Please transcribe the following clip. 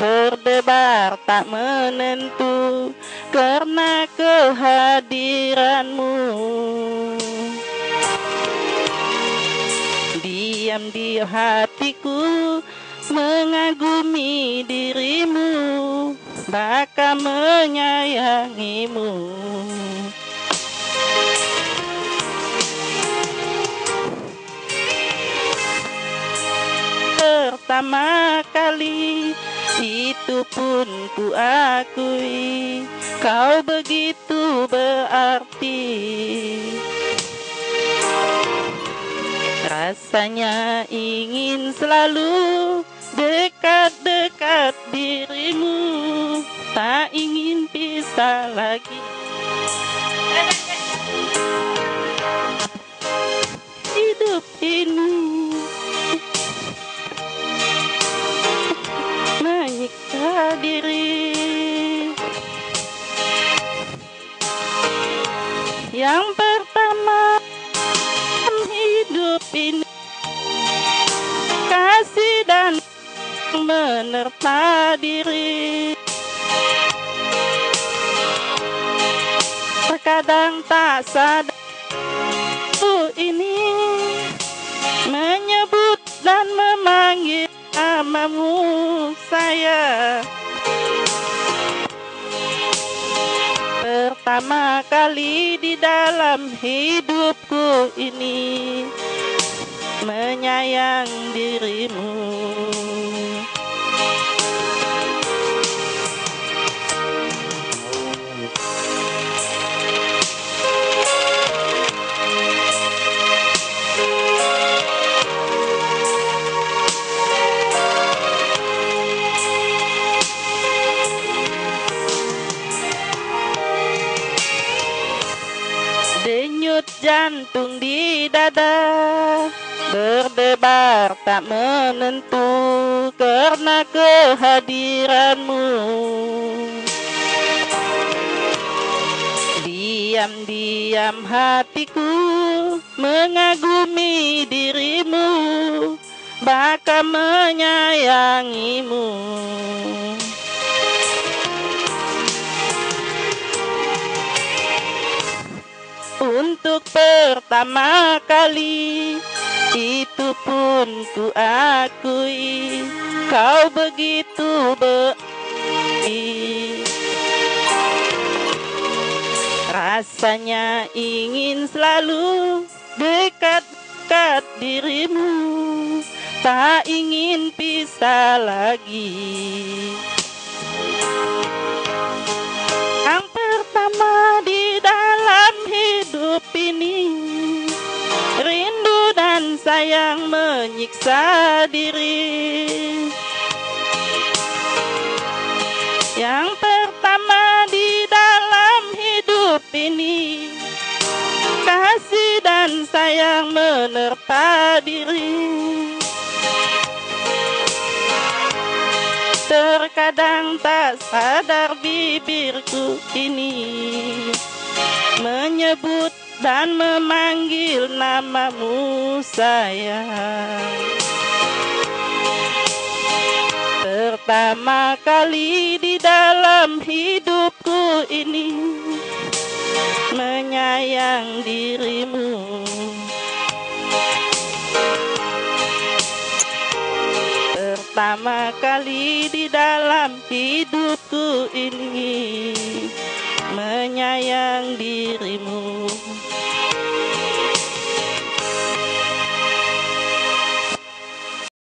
berdebar tak menentu karena kehadiranmu. Diam di hatiku mengagumi dirimu, bakal menyayangimu. Pertama kali itu pun ku akui, kau begitu berarti. Rasanya ingin selalu dekat-dekat dirimu, tak ingin pisah lagi. Hidup ini menyiksa diri. Yang pertama hidup ini kasih dan menerpa diri. Terkadang tak sadar ini menyebut dan memanggil namamu sayang. Pertama kali di dalam hidupku ini menyayang dirimu. Denyut jantung di dada berdebar tak menentu karena kehadiranmu. Diam-diam hatiku mengagumi dirimu, bakal menyayangimu. Untuk pertama kali itu pun ku akui, kau begitu baik. Rasanya ingin selalu dekat-dekat dirimu, tak ingin pisah lagi. Yang pertama di dalam hidup ini, rindu dan sayang menyiksa diri. Yang pertama di dalam hidup ini, kasih dan sayang menerpa diri. Terkadang tak sadar bibirku ini menyebut dan memanggil namamu sayang. Pertama kali di dalam hidupku ini menyayang dirimu. Pertama kali di dalam hidupku ini menyayang dirimu.